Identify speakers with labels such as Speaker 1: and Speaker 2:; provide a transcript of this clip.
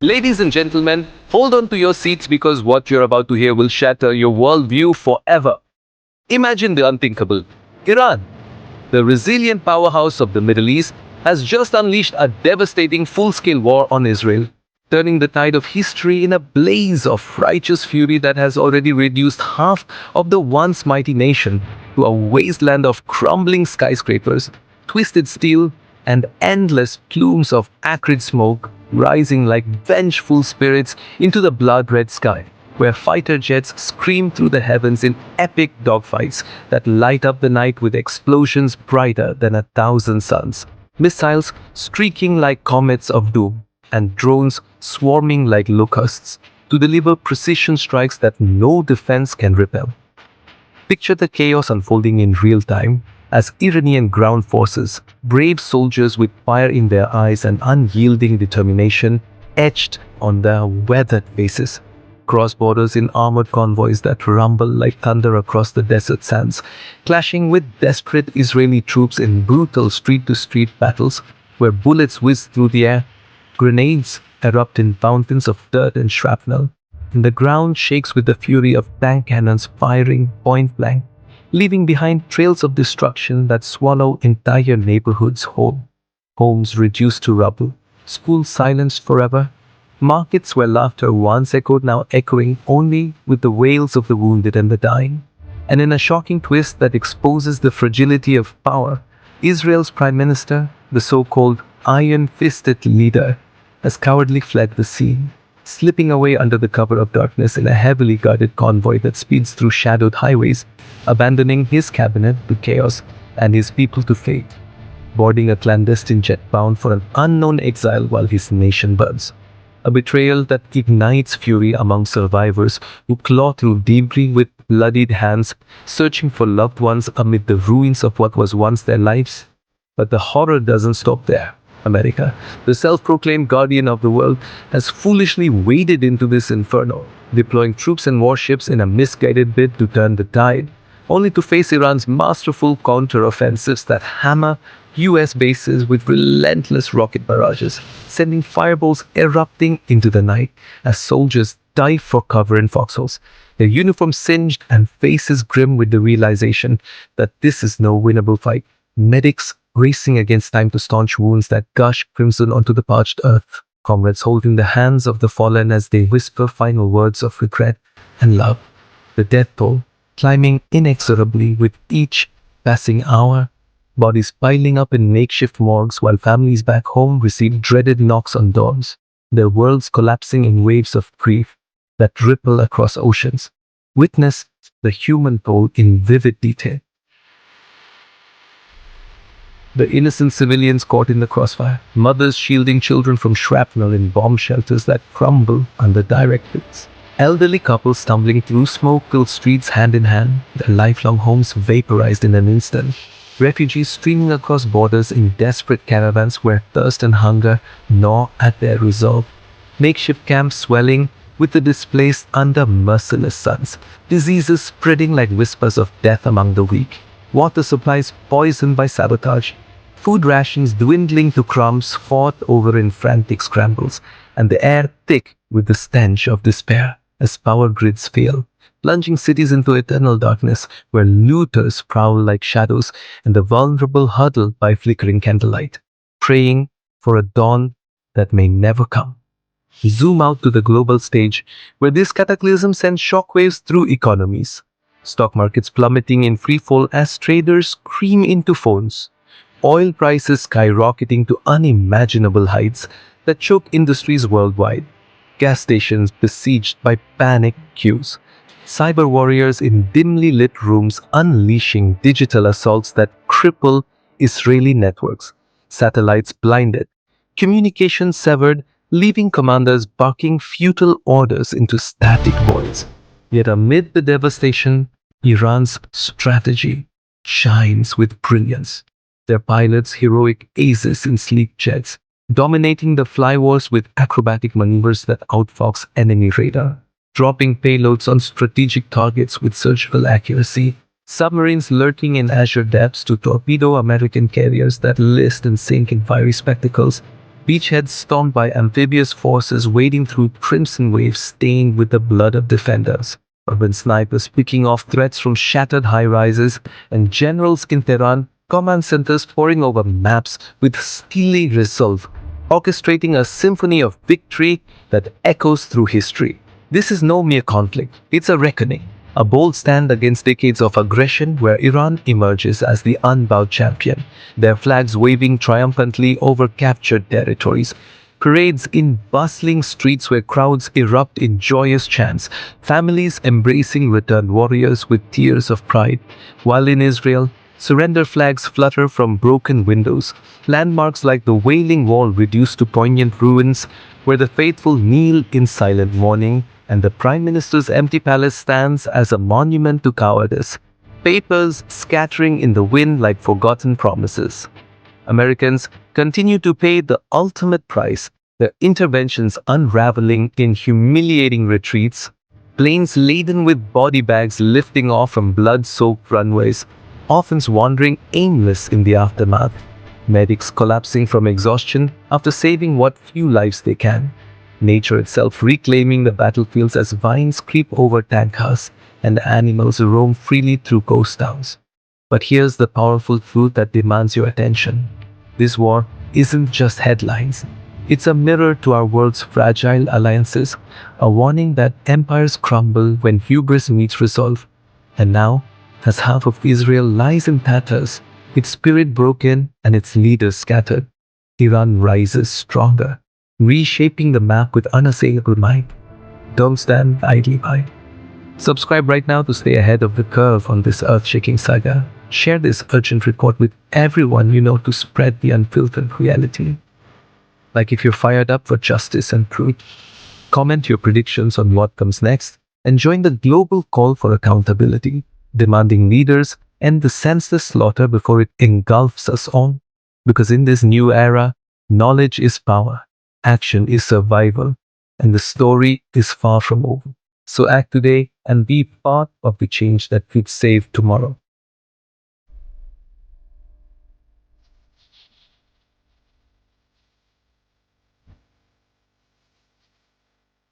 Speaker 1: Ladies and gentlemen, hold on to your seats because what you're about to hear will shatter your worldview forever. Imagine the unthinkable. Iran, the resilient powerhouse of the Middle East, has just unleashed a devastating full-scale war on Israel, turning the tide of history in a blaze of righteous fury that has already reduced half of the once mighty nation to a wasteland of crumbling skyscrapers, twisted steel, and endless plumes of acrid smoke rising like vengeful spirits into the blood-red sky, where fighter jets scream through the heavens in epic dogfights that light up the night with explosions brighter than 1,000 suns, missiles streaking like comets of doom, and drones swarming like locusts to deliver precision strikes that no defense can repel. Picture the chaos unfolding in real time as Iranian ground forces, brave soldiers with fire in their eyes and unyielding determination etched on their weathered faces, cross borders in armored convoys that rumble like thunder across the desert sands, clashing with desperate Israeli troops in brutal street-to-street battles where bullets whiz through the air, grenades erupt in fountains of dirt and shrapnel, and the ground shakes with the fury of tank cannons firing point blank, leaving behind trails of destruction that swallow entire neighborhoods whole. Homes reduced to rubble, schools silenced forever, markets where laughter once echoed now echoing only with the wails of the wounded and the dying. And in a shocking twist that exposes the fragility of power, Israel's prime minister, the so-called iron-fisted leader, has cowardly fled the scene, slipping away under the cover of darkness in a heavily guarded convoy that speeds through shadowed highways, abandoning his cabinet to chaos and his people to fate, boarding a clandestine jet bound for an unknown exile while his nation burns. A betrayal that ignites fury among survivors who claw through debris with bloodied hands, searching for loved ones amid the ruins of what was once their lives. But the horror doesn't stop there. America, the self-proclaimed guardian of the world, has foolishly waded into this inferno, deploying troops and warships in a misguided bid to turn the tide, only to face Iran's masterful counter-offensives that hammer US bases with relentless rocket barrages, sending fireballs erupting into the night as soldiers dive for cover in foxholes, their uniforms singed and faces grim with the realization that this is no winnable fight. Medics racing against time to staunch wounds that gush crimson onto the parched earth, comrades holding the hands of the fallen as they whisper final words of regret and love, the death toll climbing inexorably with each passing hour, bodies piling up in makeshift morgues while families back home receive dreaded knocks on doors, their worlds collapsing in waves of grief that ripple across oceans. Witness the human toll in vivid detail. The innocent civilians caught in the crossfire, mothers shielding children from shrapnel in bomb shelters that crumble under direct hits, elderly couples stumbling through smoke-filled streets hand in hand, their lifelong homes vaporized in an instant, refugees streaming across borders in desperate caravans where thirst and hunger gnaw at their resolve, makeshift camps swelling with the displaced under merciless suns, diseases spreading like whispers of death among the weak, water supplies poisoned by sabotage, food rations dwindling to crumbs fought over in frantic scrambles, and the air thick with the stench of despair as power grids fail, plunging cities into eternal darkness where looters prowl like shadows and the vulnerable huddle by flickering candlelight, praying for a dawn that may never come. Zoom out to the global stage where this cataclysm sends shockwaves through economies, stock markets plummeting in freefall as traders scream into phones, oil prices skyrocketing to unimaginable heights that choke industries worldwide, gas stations besieged by panic queues, cyber warriors in dimly lit rooms unleashing digital assaults that cripple Israeli networks, satellites blinded, communications severed, leaving commanders barking futile orders into static voids. Yet amid the devastation, Iran's strategy shines with brilliance. Their pilots heroic aces in sleek jets, dominating the fly wars with acrobatic maneuvers that outfox enemy radar, dropping payloads on strategic targets with surgical accuracy, submarines lurking in azure depths to torpedo American carriers that list and sink in fiery spectacles, beachheads stormed by amphibious forces wading through crimson waves stained with the blood of defenders. Urban snipers picking off threats from shattered high-rises, and generals in Tehran, command centers poring over maps with steely resolve, orchestrating a symphony of victory that echoes through history. This is no mere conflict, it's a reckoning, a bold stand against decades of aggression where Iran emerges as the unbowed champion, their flags waving triumphantly over captured territories. Parades in bustling streets where crowds erupt in joyous chants, families embracing returned warriors with tears of pride, while in Israel, surrender flags flutter from broken windows, landmarks like the Wailing Wall reduced to poignant ruins, where the faithful kneel in silent mourning, and the Prime Minister's empty palace stands as a monument to cowardice, papers scattering in the wind like forgotten promises. Americans continue to pay the ultimate price, their interventions unraveling in humiliating retreats, planes laden with body bags lifting off from blood-soaked runways, orphans wandering aimless in the aftermath, medics collapsing from exhaustion after saving what few lives they can, nature itself reclaiming the battlefields as vines creep over tank cars and animals roam freely through ghost towns. But here's the powerful truth that demands your attention. This war isn't just headlines. It's a mirror to our world's fragile alliances, a warning that empires crumble when hubris meets resolve. And now, as half of Israel lies in tatters, its spirit broken and its leaders scattered, Iran rises stronger, reshaping the map with unassailable might. Don't stand idly by. Subscribe right now to stay ahead of the curve on this earth-shaking saga. Share this urgent report with everyone you know to spread the unfiltered reality. Like if you're fired up for justice and truth, comment your predictions on what comes next, and join the global call for accountability, demanding leaders end the senseless slaughter before it engulfs us all. Because in this new era, knowledge is power, action is survival, and the story is far from over. So act today and be part of the change that could save tomorrow.